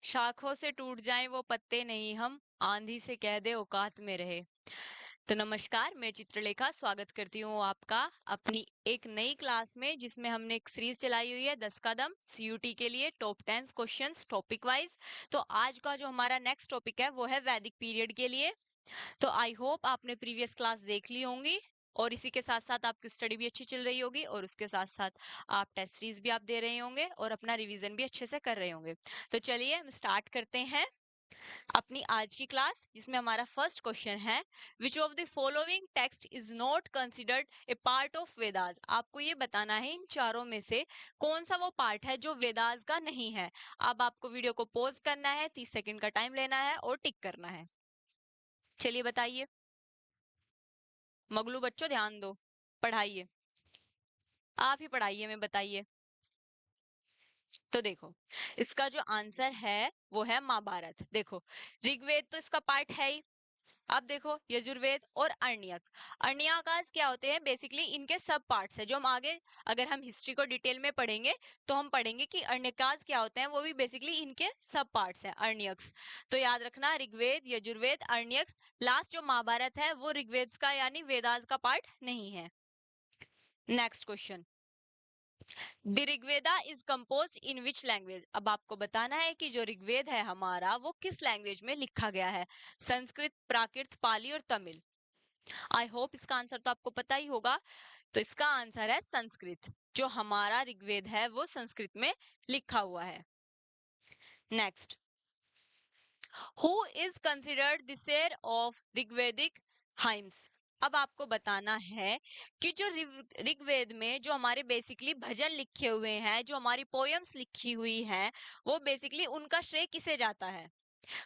शाखों से टूट जाएं वो पत्ते नहीं हम, आंधी से कह दे औकात में रहे। तो नमस्कार, मैं चित्रलेखा स्वागत करती हूँ आपका अपनी एक नई क्लास में, जिसमें हमने एक सीरीज चलाई हुई है 10 कदम सीयूटी के लिए टॉप 10 क्वेश्चंस टॉपिक वाइज। तो आज का जो हमारा नेक्स्ट टॉपिक है वो है वैदिक पीरियड के लिए। तो आई होप आपने प्रीवियस क्लास देख ली होंगी और इसी के साथ साथ आपकी स्टडी भी अच्छी चल रही होगी और उसके साथ साथ आप टेस्ट सीरीज भी आप दे रहे होंगे और अपना रिवीजन भी अच्छे से कर रहे होंगे। तो चलिए हम स्टार्ट करते हैं अपनी आज की क्लास, जिसमें हमारा फर्स्ट क्वेश्चन है, which of the following text is not considered a part of Vedas. आपको ये बताना है इन चारों में से कौन सा वो पार्ट है जो वेदास का नहीं है। अब आपको वीडियो को पॉज करना है, 30 सेकंड का टाइम लेना है और टिक करना है। चलिए बताइए। मगलू बच्चों ध्यान दो, पढ़ाइए, आप ही पढ़ाइए, में बताइए। तो देखो, इसका जो आंसर है वो है महाभारत। देखो, ऋग्वेद तो इसका पार्ट है ही। अब देखो, यजुर्वेद और अर्ण्यक, अर्ण्यकाज क्या होते हैं, बेसिकली इनके सब पार्ट्स है जो हम आगे अगर हम हिस्ट्री को डिटेल में पढ़ेंगे तो हम पढ़ेंगे कि अर्ण्यकाज क्या होते हैं, वो भी बेसिकली इनके सब पार्ट्स हैं, अर्ण्यक्स। तो याद रखना, ऋग्वेद, यजुर्वेद, अर्ण्यक्स। लास्ट जो महाभारत है वो ऋग्वेद का यानी वेदास का पार्ट नहीं है। Next question, the Rigveda is compose in which language. अब आपको बताना है कि जो ऋग्वेद है हमारा वो किस लैंग्वेज में लिखा गया है, संस्कृत, प्राकृत, पाली और तमिल। आई होप इसका आंसर तो आपको पता ही होगा। तो इसका आंसर है संस्कृत। जो हमारा ऋग्वेद है वो संस्कृत में लिखा हुआ है। Next, who is considered the सेर ऑफ ऋग्वेदिक हाइम्स। अब आपको बताना है कि जो ऋग्वेद में जो हमारे बेसिकली भजन लिखे हुए हैं, जो हमारी पोयम्स लिखी हुई हैं, वो बेसिकली उनका श्रेय किसे जाता है,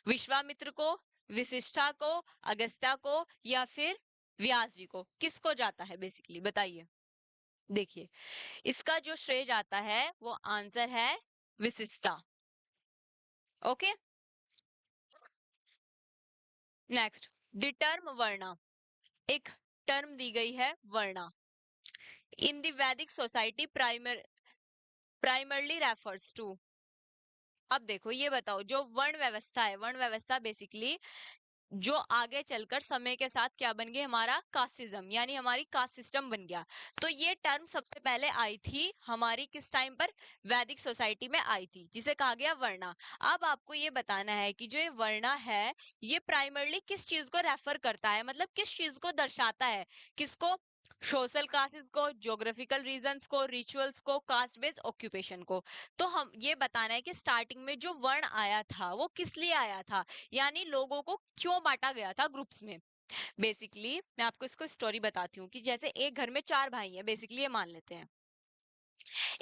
विश्वामित्र को, विशिष्टा को, अगस्त्या को या फिर व्यास जी को, किसको जाता है बेसिकली बताइए। देखिए, इसका जो श्रेय जाता है वो आंसर है विशिष्टा। ओके, नेक्स्ट, द टर्म वर्णा, एक टर्म दी गई है वर्णा, इन द वैदिक सोसाइटी प्राइमरली रेफर्स टू। अब देखो, ये बताओ, जो वर्ण व्यवस्था है, वर्ण व्यवस्था बेसिकली जो आगे चलकर समय के साथ क्या बन गई, हमारा कास्टिज्म, यानी हमारी कास्ट सिस्टम बन गया। तो ये टर्म सबसे पहले आई थी हमारी किस टाइम पर, वैदिक सोसाइटी में आई थी, जिसे कहा गया वर्णा। अब आपको ये बताना है कि जो ये वर्णा है ये प्राइमरली किस चीज को रेफर करता है, मतलब किस चीज को दर्शाता है, किसको, सोशल क्लासेस को, ज्योग्राफिकल रीजन्स को, रिचुअल्स को, कास्ट बेस्ड ऑक्यूपेशन को। तो हम ये बताना है कि स्टार्टिंग में जो वर्ण आया था वो किस लिए आया था, यानी लोगों को क्यों बांटा गया था ग्रुप्स में। बेसिकली मैं आपको इसको स्टोरी बताती हूँ कि जैसे एक घर में 4 भाई हैं, बेसिकली ये मान लेते हैं।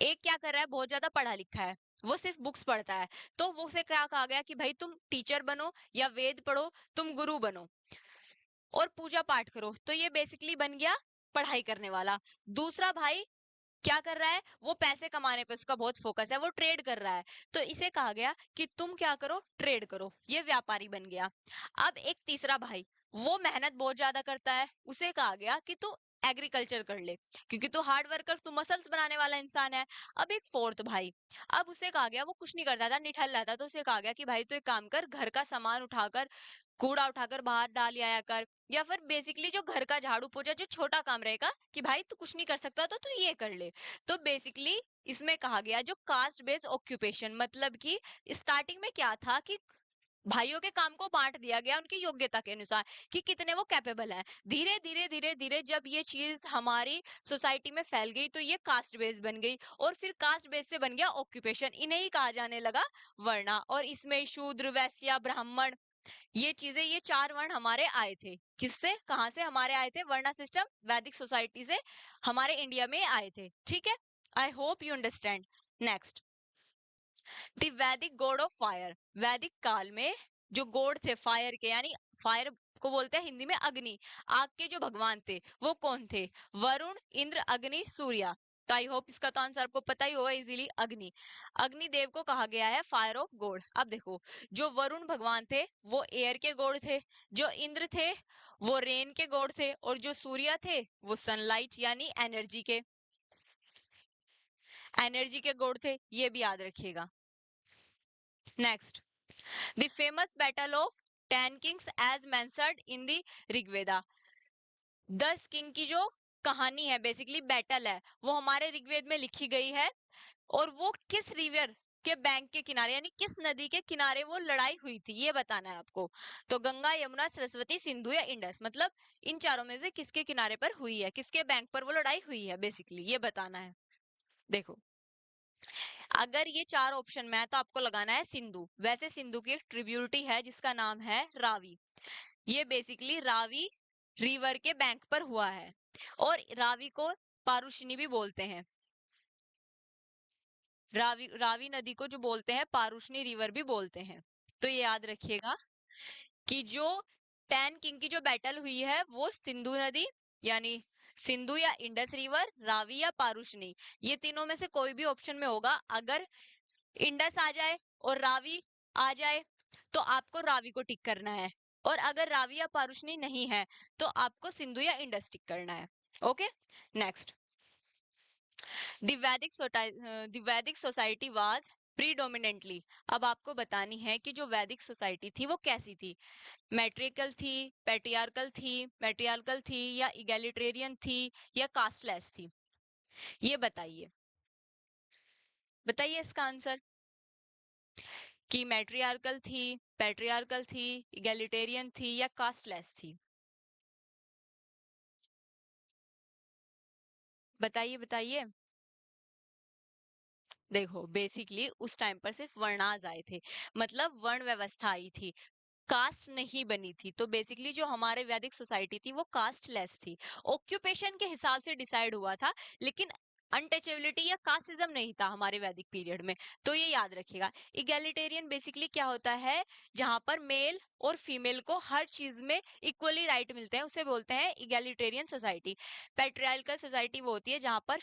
एक क्या कर रहा है, बहुत ज्यादा पढ़ा लिखा है, वो सिर्फ बुक्स पढ़ता है। तो वो उसे क्या कहा गया कि भाई तुम टीचर बनो या वेद पढ़ो, तुम गुरु बनो और पूजा पाठ करो। तो ये बेसिकली बन गया पढ़ाई करने वाला। दूसरा भाई क्या कर रहा है, वो पैसे कमाने पे उसका बहुत फोकस है, वो ट्रेड कर रहा है। तो इसे कहा गया कि तुम क्या करो, ट्रेड करो, ये व्यापारी बन गया। अब एक तीसरा भाई, वो मेहनत बहुत ज्यादा करता है, उसे कहा गया कि तू एग्रीकल्चर कर ले, क्योंकि तू हार्ड वर्कर, तू मसल्स बनाने वाला इंसान है। अब एक फोर्थ भाई, अब उसे कहा गया, वो कुछ नहीं करता था, निठल रहा था, तो उसे कहा गया कि भाई तू एक काम कर, घर का सामान उठाकर, कूड़ा उठाकर बाहर डाल आया कर, या फिर बेसिकली जो घर का झाड़ू पोछा, जो छोटा काम रहेगा कि भाई तू कुछ नहीं कर सकता तो तू ये कर ले। तो बेसिकली इसमें कहा गया जो कास्ट बेस्ड ऑक्यूपेशन, मतलब कि स्टार्टिंग में क्या था कि भाइयों के काम को बांट दिया गया उनकी योग्यता के अनुसार कि कितने वो कैपेबल हैं। धीरे धीरे धीरे धीरे जब ये चीज हमारी सोसाइटी में फैल गई तो ये कास्ट बेस बन गई और फिर कास्ट बेस से बन गया ऑक्यूपेशन, इन्हें ही कहा जाने लगा वर्णा। और इसमें शूद्र, वैश्य, ब्राह्मण, ये चीजें, ये 4 वर्ण हमारे आए थे। किससे, कहां से हमारे आए थे, वर्णा सिस्टम वैदिक सोसाइटी से हमारे इंडिया में आए थे। ठीक है, I hope you understand. Next, the वैदिक गॉड ऑफ फायर, वैदिक काल में जो गॉड थे फायर के, यानी फायर को बोलते हैं हिंदी में अग्नि, आग के जो भगवान थे वो कौन थे, वरुण, इंद्र, अग्नि, सूर्य। तो आई होप इसका तो आंसर आपको पता ही होगा इजीली, अग्नि। अग्निदेव को कहा गया है फायर ऑफ गॉड। अब देखो, जो वरुण भगवान थे वो एयर के गॉड थे, जो इंद्र थे वो रेन के गॉड थे, और जो सूर्य थे वो सनलाइट यानी एनर्जी के गॉड थे, ये भी याद रखिएगा। Next, the famous battle of 10 kings as mentioned in the Rigveda. 10 king की जो कहानी है, बेसिकली बैटल है, वो हमारे ऋग्वेद में लिखी गई है। और वो किस रिवर के बैंक के किनारे, यानी किस नदी के किनारे वो लड़ाई हुई थी, ये बताना है आपको। तो गंगा, यमुना, सरस्वती, सिंधु या इंडस, मतलब इन चारों में से किसके किनारे पर हुई है, किसके बैंक पर वो लड़ाई हुई है, बेसिकली ये बताना है। देखो, अगर ये चार ऑप्शन में है तो आपको लगाना है सिंधु। वैसे सिंधु की एक ट्रिब्यूटरी है जिसका नाम है रावी। ये बेसिकली रावी रिवर के बैंक पर हुआ है। और रावी को पारुशनी भी बोलते हैं। रावी रावी नदी को जो बोलते हैं पारुशनी रिवर भी बोलते हैं। तो ये याद रखिएगा कि जो 10 किंग की जो बैटल हुई है वो सिंधु नदी, यानी सिंधु या इंडस रिवर, रावी या पारुशनी, ये तीनों में से कोई भी ऑप्शन में होगा। अगर इंडस आ जाए और रावी आ जाए तो आपको रावी को टिक करना है। और अगर रावी या पारुशनी नहीं है तो आपको सिंधु या इंडस टिक करना है। Okay, next. द वैदिक सोसाइटी वाज प्रीडोमिनेंटली। अब आपको बतानी है कि जो वैदिक सोसाइटी थी वो कैसी थी। मैट्रिकल थी, मैट्रियार्कल थी या इगैलिटेरियन थी या कास्टलेस थी, ये बताइए। बताइए इसका आंसर, कि मैट्रियार्कल थी, पैट्रियार्कल थी, इगैलिटेरियन थी या कास्टलेस थी। बताइए बताइए। देखो, बेसिकली उस टाइम पर सिर्फ वर्णाज आए थे, मतलब वर्ण व्यवस्था आई थी, कास्ट नहीं बनी थी। तो बेसिकली जो हमारे वैदिक सोसाइटी थी वो कास्टलेस थी। ऑक्यूपेशन के हिसाब से डिसाइड हुआ था, लेकिन अनटचेबिलिटी या कास्टिज्म नहीं था हमारे वैदिक पीरियड में। तो ये याद रखिएगा। इगैलिटेरियन बेसिकली क्या होता है, जहां पर मेल और फीमेल को हर चीज में इक्वली राइट मिलते हैं, उसे बोलते हैं इगैलिटेरियन सोसाइटी। पैट्रियार्कल सोसाइटी वो होती है जहां पर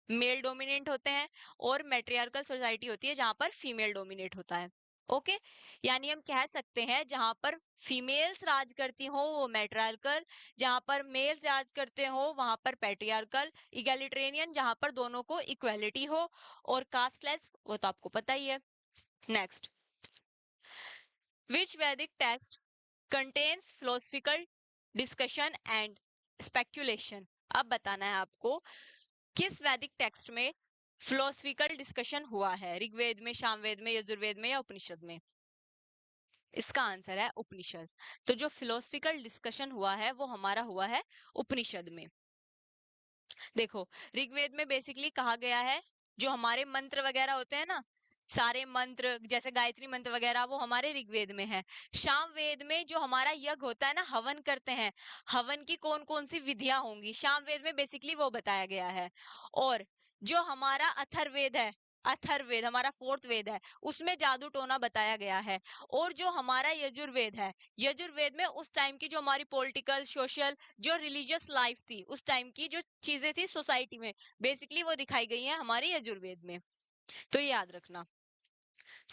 मेल डोमिनेंट होते हैं, और मैट्रियार्कल सोसाइटी होती है जहां पर फीमेल डोमिनेट होता है। ओके, यानी हम कह सकते हैं जहां पर फीमेल्स राज करती हो वो मैट्रियार्कल, जहां पर मेल्स राज करते हो वहां पर पैट्रियार्कल, इगैलिटेरियन जहां पर दोनों को इक्वालिटी हो, और कास्टलेस वो तो आपको पता ही है। नेक्स्ट, विच वैदिक text contains philosophical discussion and speculation. अब बताना है आपको किस वैदिक टेक्स्ट में फिलोसफिकल डिस्कशन हुआ है, ऋग्वेद में, सामवेद में, यजुर्वेद में या उपनिषद में। इसका आंसर है उपनिषद। तो जो फिलोसफिकल डिस्कशन हुआ है वो हमारा हुआ है उपनिषद में। देखो, ऋग्वेद में बेसिकली कहा गया है, जो हमारे मंत्र वगैरह होते हैं ना, सारे मंत्र जैसे गायत्री मंत्र वगैरह वो हमारे ऋग्वेद में है। सामवेद में जो हमारा यज्ञ होता है ना, हवन करते हैं, हवन की कौन कौन सी विधियां होंगी, सामवेद में बेसिकली वो बताया गया है। और जो हमारा अथर्ववेद है, अथर्ववेद हमारा फोर्थ वेद है, उसमें जादू टोना बताया गया है। और जो हमारा यजुर्वेद है, यजुर्वेद में उस टाइम की जो हमारी पॉलिटिकल, सोशल, जो रिलीजियस लाइफ थी उस टाइम की, जो चीजें थी सोसाइटी में, बेसिकली वो दिखाई गई है हमारे यजुर्वेद में। तो ये याद रखना।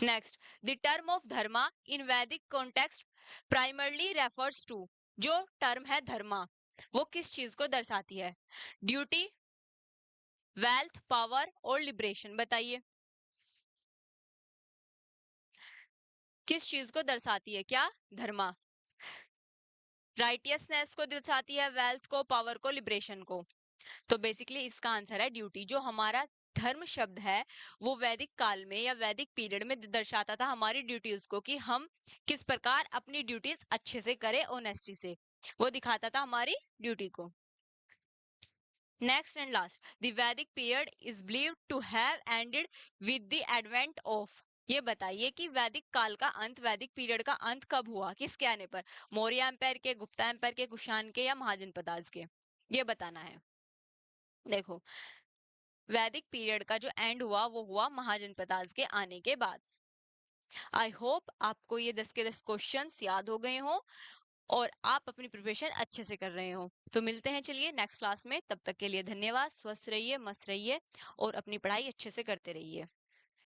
नेक्स्ट, द टर्म ऑफ धर्मा इन वैदिक कॉन्टेक्स्ट प्राइमरली रेफर्स टू। जो टर्म है धर्मा, वो किस चीज को दर्शाती है, ड्यूटी, वेल्थ, पावर और लिबरेशन। बताइए किस चीज को दर्शाती है, क्या धर्मा, राइटियसनेस को दर्शाती है, वेल्थ को, पावर को, लिबरेशन को। तो बेसिकली इसका आंसर है ड्यूटी। जो हमारा धर्म शब्द है वो वैदिक काल में या वैदिक पीरियड में दर्शाता था हमारी ड्यूटीज को, कि हम किस प्रकार अपनी ड्यूटीज अच्छे से करें, ऑनेस्टी से, वो दिखाता था हमारी ड्यूटी को। Next and last, the Vedic period is believed to have ended with the advent of. ये बताइए कि वैदिक काल का अंत, वैदिक पीरियड का अंत कब हुआ, किसके आने पर, मौर्य एम्पायर के, गुप्ता एम्पायर के, कुषाण के या महाजनपदाज के, ये बताना है। देखो, वैदिक पीरियड का जो एंड हुआ वो हुआ महाजनपदाज के आने के बाद। आई होप आपको ये 10 के 10 क्वेश्चंस याद हो गए हों और आप अपनी प्रिपरेशन अच्छे से कर रहे हो। तो मिलते हैं चलिए नेक्स्ट क्लास में, तब तक के लिए धन्यवाद। स्वस्थ रहिए, मस्त रहिए और अपनी पढ़ाई अच्छे से करते रहिए।